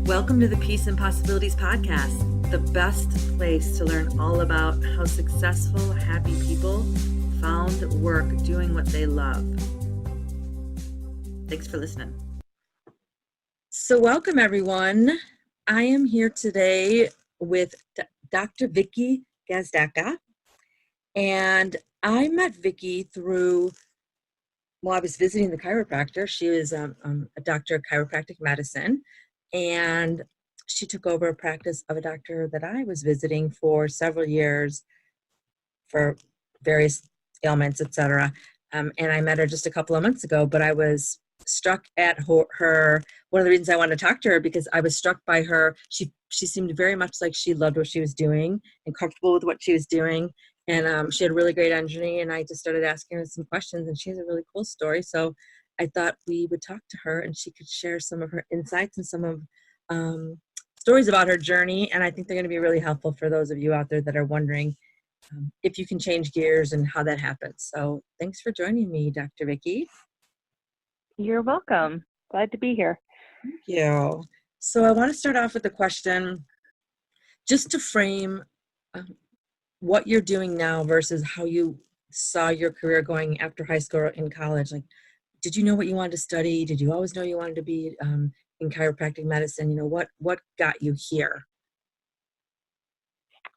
Welcome to the Peace and Possibilities podcast, the best place to learn all about how successful, happy people found work doing what they love. Thanks for listening. So welcome, everyone. I am here today with Dr. Vicki Gazdaka, and I met Vicki through, I was visiting the chiropractor. She was a doctor of chiropractic medicine, and she took over a practice of a doctor that I was visiting for several years for various ailments, etc. And I met her just a couple of months ago, but I was struck at her. One of the reasons I wanted to talk to her, because I was struck by her. She seemed very much like she loved what she was doing and comfortable with what she was doing. And she had really great energy, and I just started asking her some questions, and she has a really cool story. So I thought we would talk to her, and she could share some of her insights and some of stories about her journey. And I think they're going to be really helpful for those of you out there that are wondering if you can change gears and how that happens. So thanks for joining me, Dr. Vicki. You're welcome. Glad to be here. Thank you. So I want to start off with a question just to frame what you're doing now versus how you saw your career going after high school or in college. Like, did you know what you wanted to study? Did you always know you wanted to be in chiropractic medicine? You know, what got you here?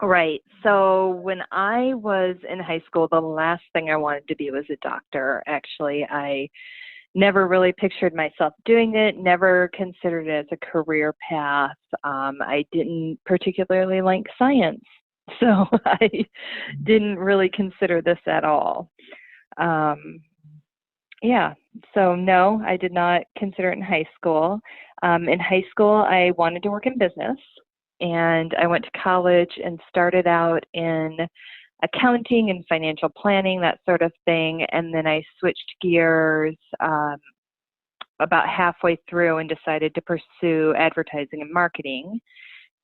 Right. So when I was in high school, the last thing I wanted to be was a doctor. Actually, I never really pictured myself doing it, never considered it as a career path. I didn't particularly like science, so I didn't really consider this at all. So no, I did not consider it in high school. In high school, I wanted to work in business, and I went to college and started out in accounting and financial planning, that sort of thing. And then I switched gears about halfway through and decided to pursue advertising and marketing.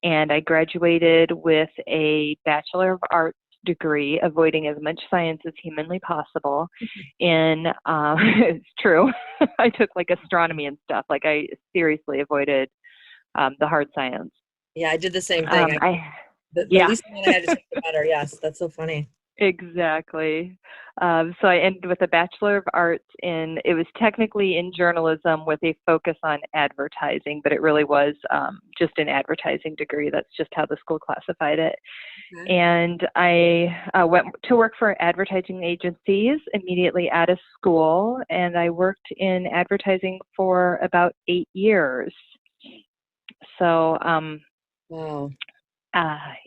And I graduated with a Bachelor of Arts degree, avoiding as much science as humanly possible. It's true. I took like astronomy and stuff. Like I seriously avoided the hard science. Yeah, I did the same thing. The least amount I had to take, the better. Yes, that's so funny. Exactly. So I ended with a Bachelor of Arts it was technically in journalism with a focus on advertising, but it really was just an advertising degree. That's just how the school classified it. Okay. And I went to work for advertising agencies immediately out of school, and I worked in advertising for about 8 years. So, wow.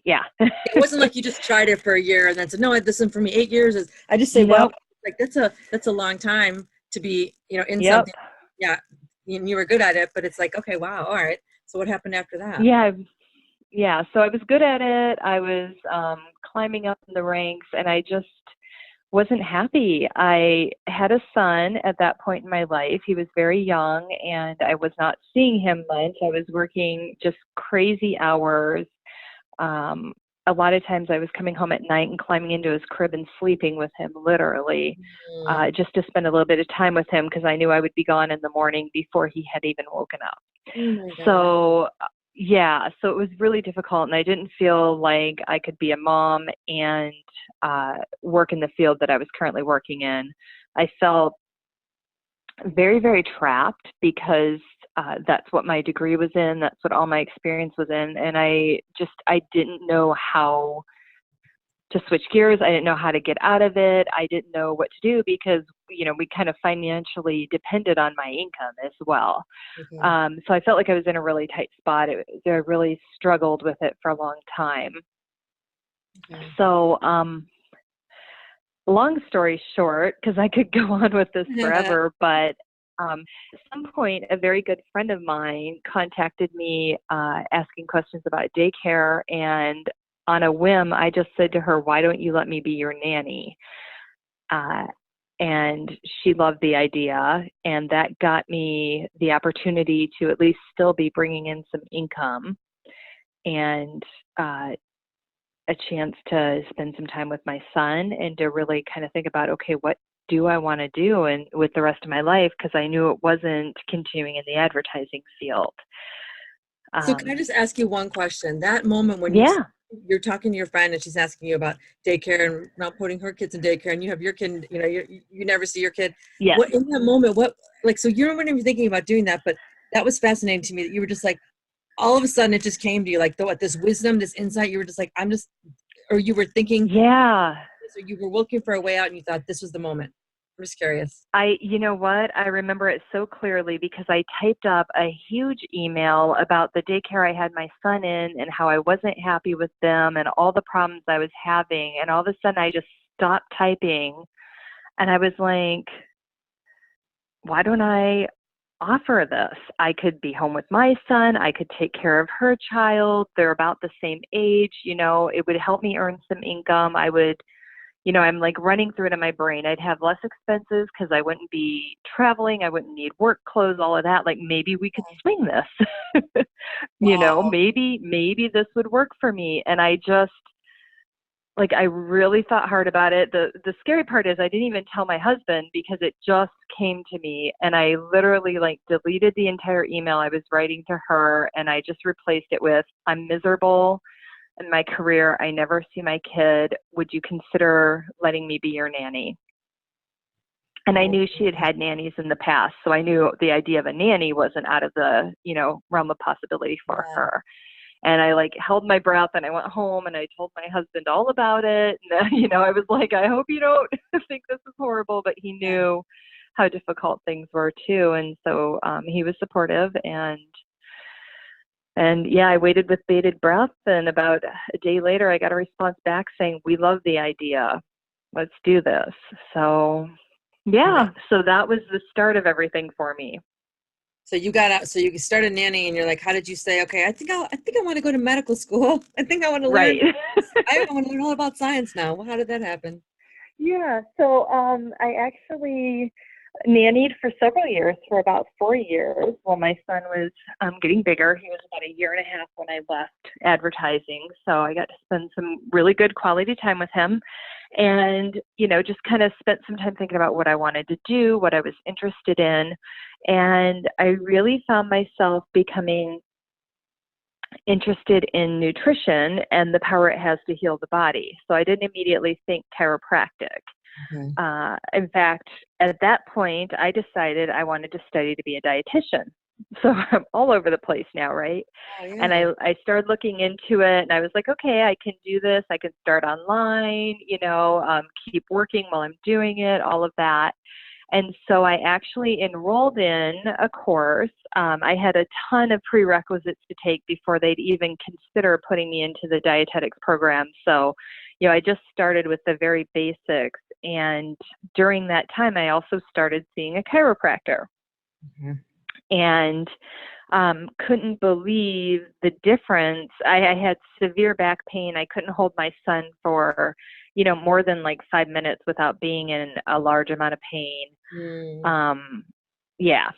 Yeah. It wasn't like you just tried it for a year and then said, no, this isn't for me. 8 years is, I just say, well, like that's a long time to be, in something. Yeah. You were good at it, but it's like, okay, wow. All right. So what happened after that? Yeah. So I was good at it. I was climbing up in the ranks, and I just wasn't happy. I had a son at that point in my life. He was very young, and I was not seeing him much. I was working just crazy hours. A lot of times I was coming home at night and climbing into his crib and sleeping with him, literally, just to spend a little bit of time with him, because I knew I would be gone in the morning before he had even woken up. So it was really difficult, and I didn't feel like I could be a mom and work in the field that I was currently working in. I felt very, very trapped, because that's what my degree was in. That's what all my experience was in. And I didn't know how to switch gears. I didn't know how to get out of it. I didn't know what to do, because, we kind of financially depended on my income as well. Okay. So I felt like I was in a really tight spot. I really struggled with it for a long time. Okay. So, long story short, because I could go on with this forever, but at some point, a very good friend of mine contacted me asking questions about daycare, and on a whim, I just said to her, "Why don't you let me be your nanny?" And she loved the idea, and that got me the opportunity to at least still be bringing in some income, and a chance to spend some time with my son, and to really kind of think about, okay, what do I want to do and with the rest of my life, because I knew it wasn't continuing in the advertising field. So can I just ask you one question? That moment when Yeah. you're talking to your friend and she's asking you about daycare and not putting her kids in daycare, and you have your kid, you never see your kid. Yes. What in that moment? What like so you weren't even thinking about doing that, but that was fascinating to me that you were just like all of a sudden it just came to you like this wisdom, this insight. You were just like or you were thinking, Yeah. so you were looking for a way out and you thought this was the moment. I'm just curious. You know what? I remember it so clearly because I typed up a huge email about the daycare I had my son in and how I wasn't happy with them and all the problems I was having. And all of a sudden I just stopped typing and I was like, why don't I offer this? I could be home with my son. I could take care of her child. They're about the same age. It would help me earn some income. I would, I'm like running through it in my brain. I'd have less expenses because I wouldn't be traveling. I wouldn't need work clothes, all of that. Like maybe we could swing this, Wow. maybe this would work for me. And I just, like, I really thought hard about it. The scary part is I didn't even tell my husband because it just came to me, and I literally like deleted the entire email I was writing to her, and I just replaced it with, I'm miserable in my career. I never see my kid. Would you consider letting me be your nanny? And I Oh, knew she had had nannies in the past, so I knew the idea of a nanny wasn't out of the, realm of possibility for yeah. her. And I like held my breath and I went home and I told my husband all about it. And, I was like, I hope you don't think this is horrible, but he knew how difficult things were too. And so he was supportive, and yeah, I waited with bated breath. And about a day later, I got a response back saying, we love the idea. Let's do this. So Yeah. yeah, so that was the start of everything for me. So you got out. So you started nanny, and you're like, how did you say? Okay, I think I want to go to medical school. I think I want to learn. Right. I want to learn all about science now. Well, how did that happen? Yeah, so I actually nannied for several years, for about 4 years, while my son was getting bigger. He was about a year and a half when I left advertising, so I got to spend some really good quality time with him, and just kind of spent some time thinking about what I wanted to do, what I was interested in, and I really found myself becoming interested in nutrition and the power it has to heal the body. So I didn't immediately think chiropractic. Okay. In fact, at that point, I decided I wanted to study to be a dietitian. So I'm all over the place now, right? Oh And yeah. I started looking into it, and I was like, okay, I can do this. I can start online, keep working while I'm doing it, all of that. And so I actually enrolled in a course. I had a ton of prerequisites to take before they'd even consider putting me into the dietetics program. So, I just started with the very basics. And during that time, I also started seeing a chiropractor, Mhm. and couldn't believe the difference. I had severe back pain. I couldn't hold my son for, more than like 5 minutes without being in a large amount of pain. Mm. Um, yeah.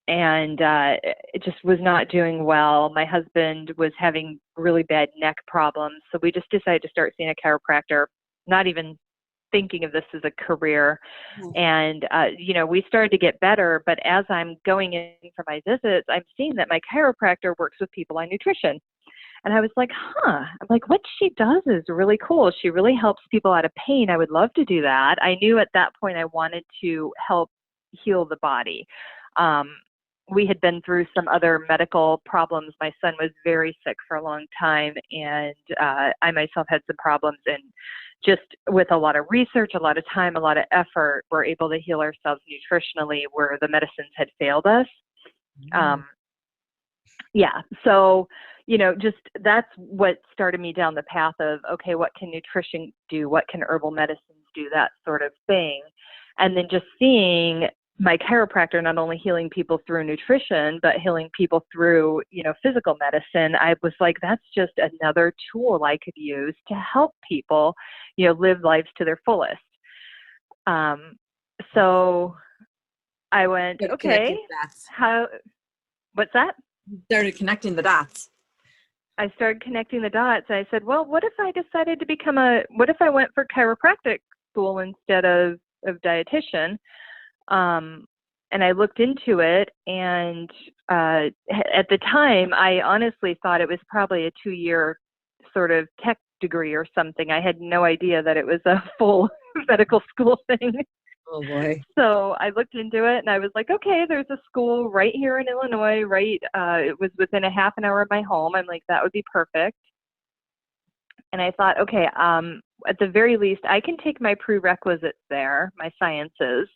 And it just was not doing well. My husband was having really bad neck problems. So we just decided to start seeing a chiropractor, not even thinking of this as a career. And, we started to get better. But as I'm going in for my visits, I'm seeing that my chiropractor works with people on nutrition. And I was like, I'm like, what she does is really cool. She really helps people out of pain. I would love to do that. I knew at that point I wanted to help heal the body. We had been through some other medical problems. My son was very sick for a long time, and I myself had some problems. And just with a lot of research, a lot of time, a lot of effort, we're able to heal ourselves nutritionally where the medicines had failed us. Mm. Yeah. So, just that's what started me down the path of, okay, what can nutrition do? What can herbal medicines do? That sort of thing. And then just seeing my chiropractor not only healing people through nutrition, but healing people through, physical medicine. I was like, that's just another tool I could use to help people, live lives to their fullest. So I went, Started okay, connecting the dots. what's that? Started connecting the dots. I started connecting the dots. I said, well, what if I decided to what if I went for chiropractic school instead of dietitian? Um, and I looked into it, and at the time, I honestly thought it was probably a 2-year sort of tech degree or something. I had no idea that it was a full medical school thing. Oh boy. So I looked into it, and I was like, okay, there's a school right here in Illinois, right? It was within a half an hour of my home. I'm like, that would be perfect. And I thought, okay, at the very least, I can take my prerequisites there, my sciences,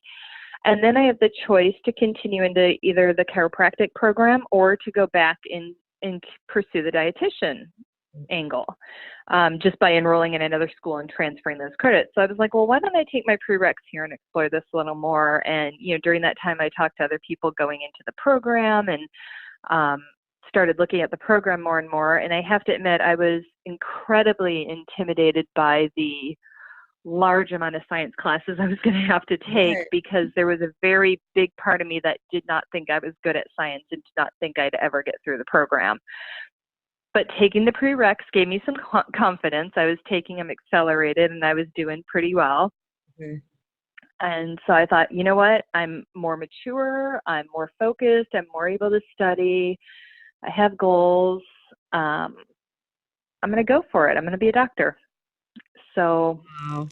and then I have the choice to continue into either the chiropractic program or to go back and pursue the dietitian angle, just by enrolling in another school and transferring those credits. So I was like, well, why don't I take my prereqs here and explore this a little more? And, during that time, I talked to other people going into the program, and started looking at the program more and more. And I have to admit, I was incredibly intimidated by the large amount of science classes I was going to have to take, Right. because there was a very big part of me that did not think I was good at science and did not think I'd ever get through the program. But taking the prereqs gave me some confidence. I was taking them accelerated, and I was doing pretty well. Okay. And so I thought, you know what? I'm more mature. I'm more focused. I'm more able to study. I have goals. I'm going to go for it. I'm going to be a doctor. So, Wow.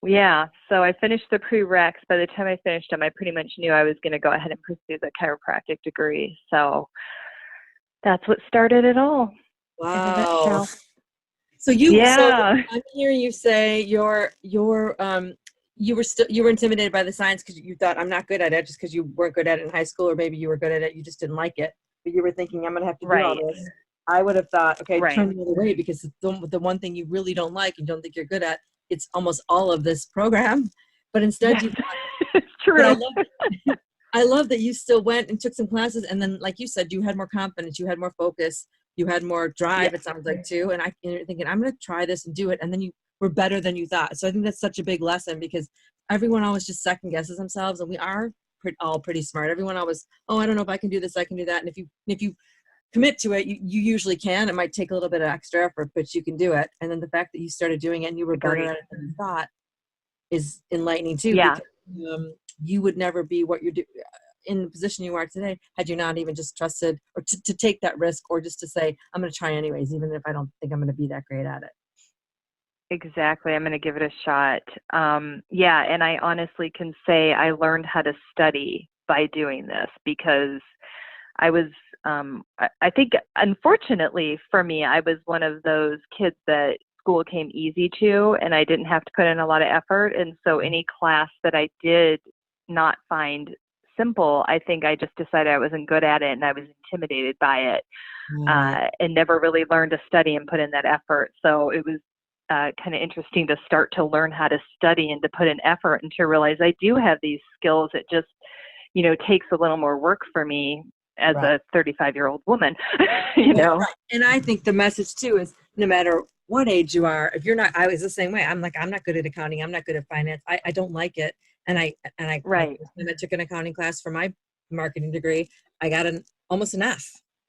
yeah. So I finished the prereqs. By the time I finished them, I pretty much knew I was going to go ahead and pursue the chiropractic degree. So that's what started it all in a Wow. nutshell. So Yeah. I'm hearing you say you were intimidated by the science because you thought I'm not good at it, just because you weren't good at it in high school, or maybe you were good at it, you just didn't like it. But you were thinking, I'm gonna have to do all Right. this. I would have thought, okay, Right. turn the other way, because the one thing you really don't like and don't think you're good at, it's almost all of this program. But instead Yes. you thought, It's but true. I love that you still went and took some classes, and then, like you said, you had more confidence, you had more focus, you had more drive. Yes. It sounds like too. And you're thinking, I'm going to try this and do it, and then you were better than you thought. So I think that's such a big lesson, because everyone always just second guesses themselves, and we are all pretty smart. Everyone always, oh, I don't know if I can do this, I can do that. And if you commit to it, you usually can. It might take a little bit of extra effort, but you can do it. And then the fact that you started doing it and you were better Agreed. at it than you thought is enlightening too, Yeah. because you would never be what you're doing in the position you are today had you not even just trusted, or to take that risk, or just to say, I'm going to try anyways, even if I don't think I'm going to be that great at it. Exactly. I'm going to give it a shot. Yeah. And I honestly can say I learned how to study by doing this, because I was, I think, unfortunately for me, I was one of those kids that school came easy to, and I didn't have to put in a lot of effort. And so any class that I did not find simple, I think I just decided I wasn't good at it, and I was intimidated by it, Right. and never really learned to study and put in that effort. So it was kind of interesting to start to learn how to study and to put in effort, and to realize I do have these skills. It just, takes a little more work for me as Right. a 35-year-old woman, you know? Right. And I think the message too is, no matter what age you are, if you're not, I was the same way. I'm like, I'm not good at accounting. I'm not good at finance. I don't like it. And I Right. took an accounting class for my marketing degree. I got almost an F.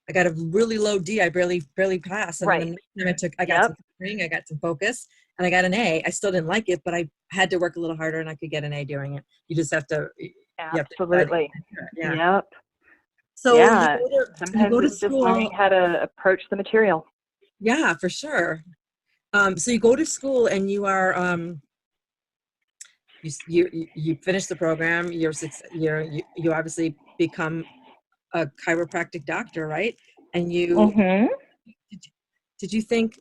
I got a really low D. I barely passed. And then Right. the next time I got Yep. some training, I got some focus, and I got an A. I still didn't like it, but I had to work a little harder, and I could get an A doing it. You just have to, you have to try to get Absolutely. into it. Yeah. Yep. So Yeah. you Sometimes go to it's just learning school. how to approach the material. Yeah, for sure. So you go to school, and you are you finish the program. You obviously become a chiropractic doctor, right? And Mm-hmm. did, did you think,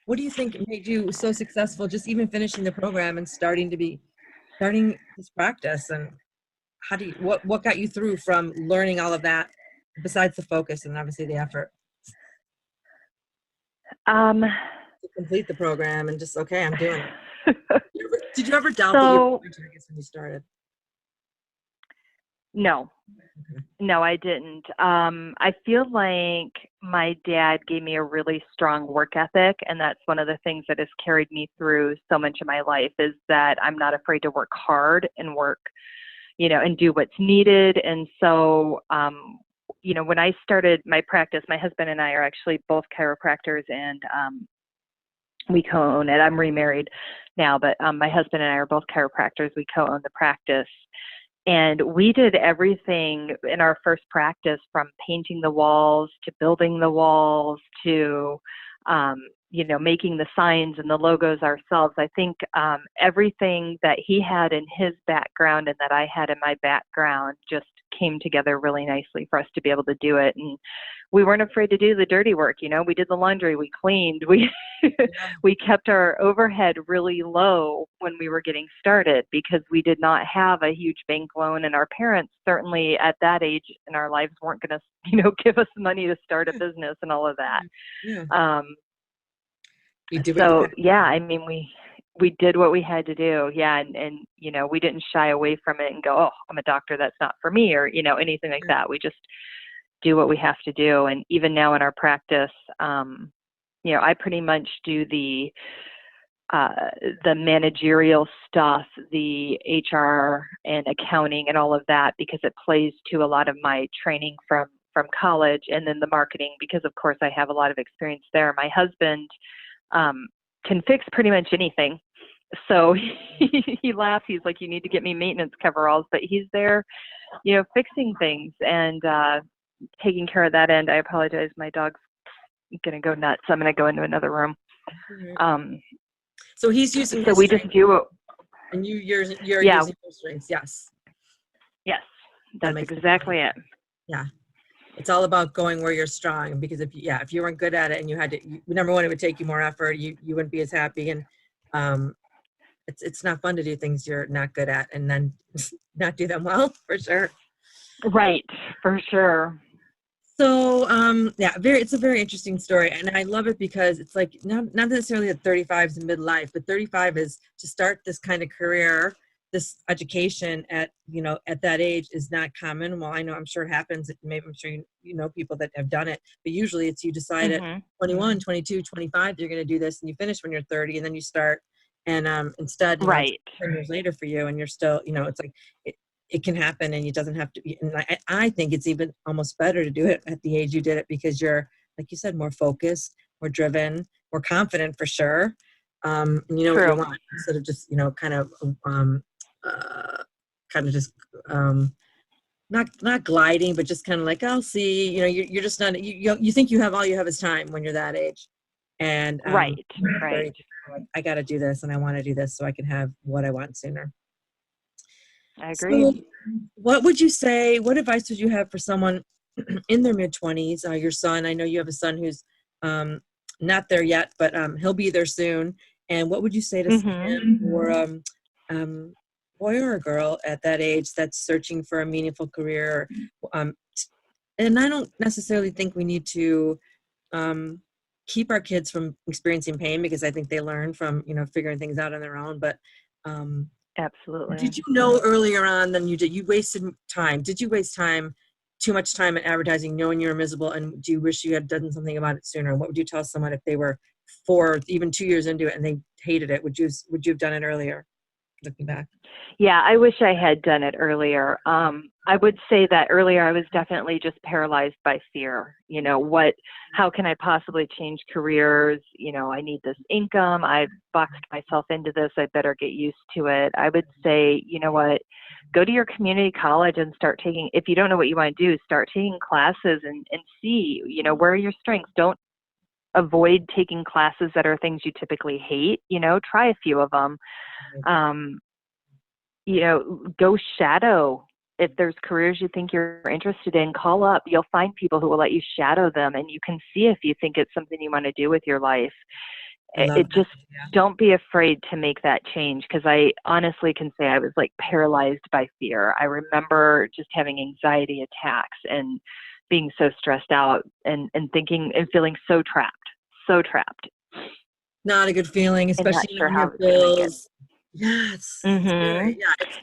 what do you think made you so successful, just even finishing the program and starting this practice? And what got you through from learning all of that, besides the focus and obviously the effort, Um, to complete the program and just, okay, I'm doing it? Did you ever doubt that you were so going to, I guess, when you started? no, Okay. no, I didn't. I feel like my dad gave me a really strong work ethic, and that's one of the things that has carried me through so much of my life, is that I'm not afraid to work hard and work, and do what's needed. And so, when I started my practice, my husband and I are actually both chiropractors, and we co-own it. I'm remarried now, but my husband and I are both chiropractors. We co-own the practice. And we did everything in our first practice, from painting the walls to building the walls to, making the signs and the logos ourselves. I think everything that he had in his background and that I had in my background just came together really nicely for us to be able to do it. And we weren't afraid to do the dirty work. We did the laundry, we cleaned, we kept our overhead really low when we were getting started, because we did not have a huge bank loan, and our parents certainly at that age in our lives weren't going to, give us money to start a business and all of that. Yeah. You do what you So have to yeah, do. I mean, we did what we had to do. Yeah. And, we didn't shy away from it and go, oh, I'm a doctor, that's not for me, or, anything like that. We just do what we have to do. And even now in our practice, I pretty much do the managerial stuff, the HR and accounting and all of that, because it plays to a lot of my training from college, and then the marketing, because of course I have a lot of experience there. My husband can fix pretty much anything. So he laughs. He's like, you need to get me maintenance coveralls, but he's there, fixing things and taking care of that end. I apologize. My dog's going to go nuts. So I'm going to go into another room. So he's using so his we strengths, just do it. and you're Yeah. using your strengths. Yes. Yes. That That's makes exactly it. Yeah. It's all about going where you're strong, because if you weren't good at it and you had to, number one, it would take you more effort. You wouldn't be as happy. And it's not fun to do things you're not good at and then not do them well, for sure. Right. For sure. So, it's a very interesting story, and I love it because it's like not necessarily that 35 is midlife, but 35 is to start this kind of career, this education at that age is not common. Well, I'm sure it happens. Maybe I'm sure you know people that have done it, but usually it's you decide at 21, 22, 25 you're going to do this, and you finish when you're 30, and then you start, and instead, it's Right. 10 years later for you, and you're still, it's like it can happen, and it doesn't have to be. And I think it's even almost better to do it at the age you did it, because you're, like you said, more focused, more driven, more confident, for sure. And you know what you True. want, instead of just just not gliding, but just kind of like, I'll see. You're just not. You think you have all you have is time when you're that age, and Right. I got to do this, and I want to do this so I can have what I want sooner. I agree. So, what would you say? What advice would you have for someone in their mid-20s? Your son, I know you have a son who's not there yet, but he'll be there soon. And what would you say to him, or boy or a girl at that age that's searching for a meaningful career? And I don't necessarily think we need to keep our kids from experiencing pain, because I think they learn from figuring things out on their own. But Absolutely. did you know earlier on than you did? You wasted time. Did you waste too much time in advertising, knowing you were miserable? And do you wish you had done something about it sooner? What would you tell someone if they were 4, even 2 years into it, and they hated it? Would you have done it earlier, looking back? Yeah, I wish I had done it earlier. I would say that earlier I was definitely just paralyzed by fear. How can I possibly change careers? I need this income. I've boxed myself into this. I better get used to it. I would say, go to your community college and start taking, if you don't know what you want to do, start taking classes and see, where are your strengths. Don't avoid taking classes that are things you typically hate. Try a few of them. Go shadow. If there's careers you think you're interested in, call up. You'll find people who will let you shadow them, and you can see if you think it's something you want to do with your life. Don't be afraid to make that change, because I honestly can say I was like paralyzed by fear. I remember just having anxiety attacks and being so stressed out and thinking and feeling so trapped. Not a good feeling, And not especially sure when you how I have was going to make it. bills. Yes. Scary.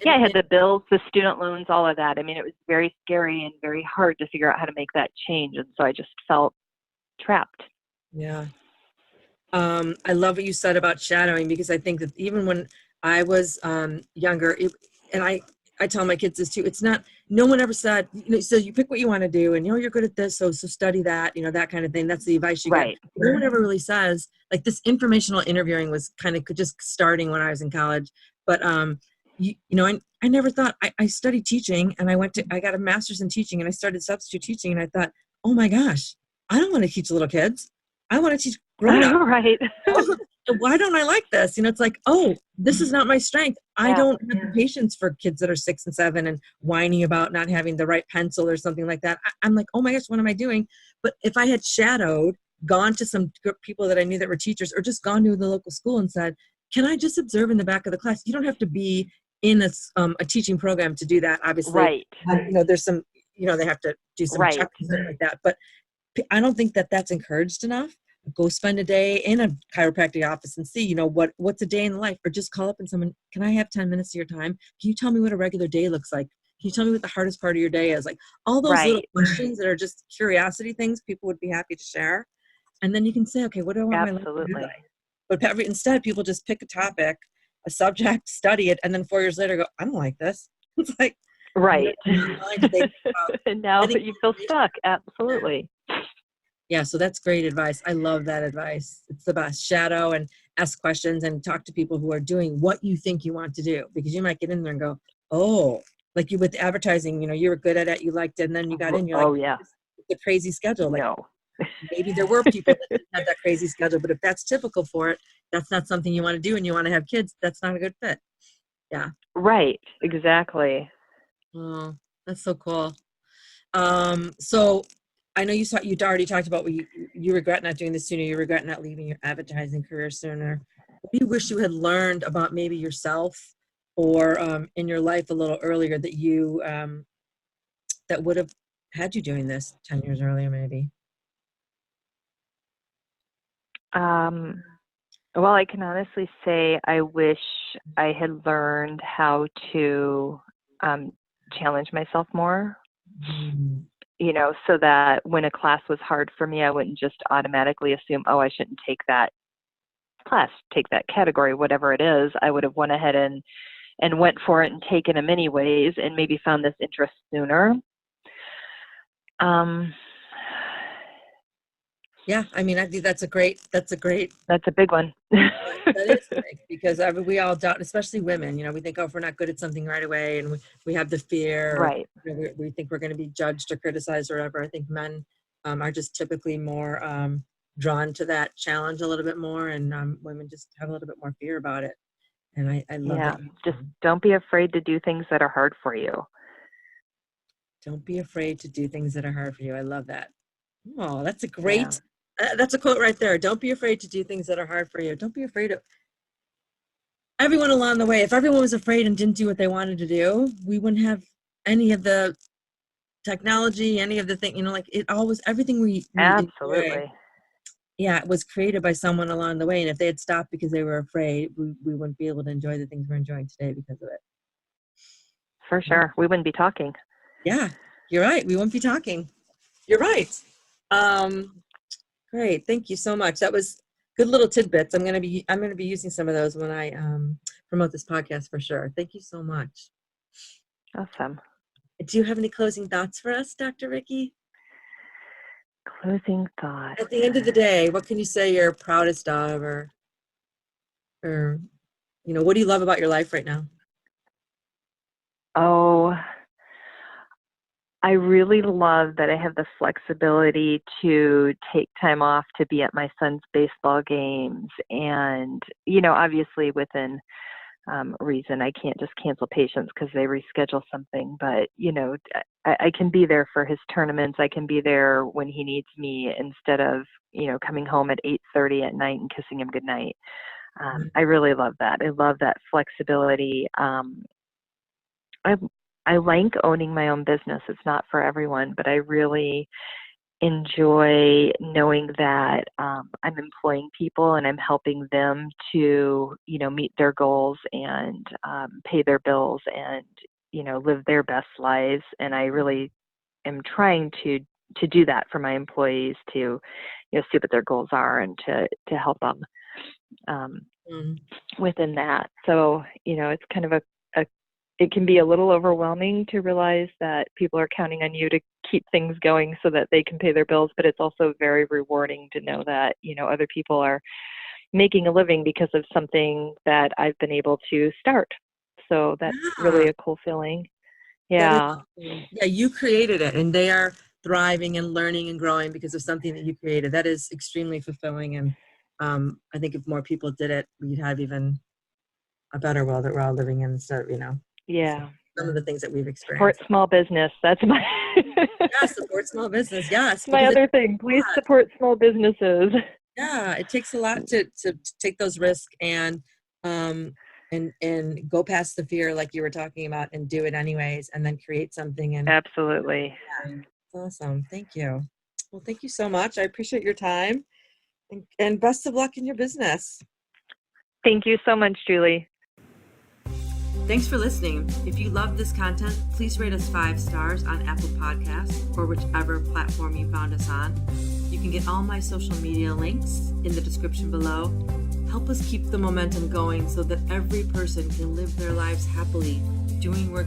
I had the bills, the student loans, all of that. I mean, it was very scary and very hard to figure out how to make that change. And so I just felt trapped. Yeah. I love what you said about shadowing, because I think that even when I was younger, and I tell my kids this too, it's not, no one ever said, so you pick what you want to do, and you're good at this, so study that, that kind of thing. That's the advice you Right. get. No one ever really says, like, this informational interviewing was kind of just starting when I was in college, but I never thought I studied teaching, and I got a master's in teaching, and I started substitute teaching, and I thought, oh my gosh, I don't want to teach little kids. I want to teach grown up. Right. Why don't I like this? It's like, oh, this is not my strength. I Yeah. don't have the patience for kids that are 6 and 7 and whining about not having the right pencil or something like that. I'm like, oh my gosh, what am I doing? But if I had shadowed, gone to some people that I knew that were teachers, or just gone to the local school and said, can I just observe in the back of the class? You don't have to be in a teaching program to do that, obviously. Right. There's some, they have to do some Right. checks and stuff like that. But I don't think that that's encouraged enough. Go spend a day in a chiropractic office and see, what's a day in life, or just call up and someone, can I have 10 minutes of your time? Can you tell me what a regular day looks like? Can you tell me what the hardest part of your day is? Like all those little Right. questions that are just curiosity things people would be happy to share. And then you can say, okay, what do I want my life to be Absolutely. like? But instead, people just pick a topic, a subject, study it, and then 4 years later go, I don't like this. It's like, Right. and And now you feel stuck. Absolutely. Yeah, so that's great advice. I love that advice. It's the best. Shadow and ask questions and talk to people who are doing what you think you want to do, because you might get in there and go, oh, like you with advertising, you were good at it, you liked it, and then you got in, you're like, Oh, yeah. the crazy schedule. Like No. maybe there were people that didn't have that crazy schedule, but if that's typical for it, that's not something you want to do and you want to have kids, that's not a good fit. Yeah. Right. Exactly. Oh, that's so cool. So I know you'd already talked about you regret not doing this sooner. You regret not leaving your advertising career sooner. What do you wish you had learned about maybe yourself or in your life a little earlier that you that would have had you doing this 10 years earlier, maybe? Well, I can honestly say I wish I had learned how to challenge myself more, Mm. so that when a class was hard for me, I wouldn't just automatically assume, oh, I shouldn't take that class, take that category, whatever it is. I would have went ahead and went for it and taken them anyways, and maybe found this interest sooner. Yeah, I mean, I think that's a great. That's a big one. That is big, because we all doubt, especially women. We think, oh, if we're not good at something right away, and we have the fear, or, Right. we think we're going to be judged or criticized or whatever. I think men are just typically more drawn to that challenge a little bit more, and women just have a little bit more fear about it. And I love Yeah. that. Just don't be afraid to do things that are hard for you. Don't be afraid to do things that are hard for you. I love that. Oh, that's a Yeah. great. That's a quote right there. Don't be afraid to do things that are hard for you. Don't be afraid of everyone along the way. If everyone was afraid and didn't do what they wanted to do, we wouldn't have any of the technology, any of the thing, like it always, everything we enjoy, Absolutely. yeah, it was created by someone along the way. And if they had stopped because they were afraid, we wouldn't be able to enjoy the things we're enjoying today because of it. For sure. We wouldn't be talking. Yeah, you're right. We wouldn't be talking. You're right. Great. Thank you so much. That was good little tidbits. I'm going to be using some of those when I promote this podcast for sure. Thank you so much. Awesome. Do you have any closing thoughts for us, Dr. Vicki? Closing thoughts. At the end of the day, what can you say you're proudest of, or what do you love about your life right now? Oh, I really love that I have the flexibility to take time off to be at my son's baseball games. And, obviously within reason, I can't just cancel patients because they reschedule something. But, I can be there for his tournaments. I can be there when he needs me instead of, coming home at 8:30 at night and kissing him goodnight. I really love that. I love that flexibility. I like owning my own business. It's not for everyone, but I really enjoy knowing that I'm employing people and I'm helping them to, meet their goals and pay their bills and, live their best lives. And I really am trying to do that for my employees to, see what their goals are and to help them within that. So, it's kind of it can be a little overwhelming to realize that people are counting on you to keep things going so that they can pay their bills, but it's also very rewarding to know that, other people are making a living because of something that I've been able to start. So that's Yeah, really a cool feeling. that is Yeah. awesome. Yeah, you created it, and they are thriving and learning and growing because of something that you created. That is extremely fulfilling, and I think if more people did it, we'd have even a better world that we're all living in instead of, Yeah. some of the things that we've Support experienced. small business. That's my Yeah, support small business. Yes, it's my because it other thing. takes a Please lot. support small businesses. Yeah, it takes a lot to take those risks um and go past the fear like you were talking about and do it anyways and then create something and Absolutely. yeah, it's awesome. Thank you. Well, thank you so much. I appreciate your time and best of luck in your business. Thank you so much, Julie. Thanks for listening. If you love this content, please rate us 5 stars on Apple Podcasts or whichever platform you found us on. You can get all my social media links in the description below. Help us keep the momentum going so that every person can live their lives happily, doing work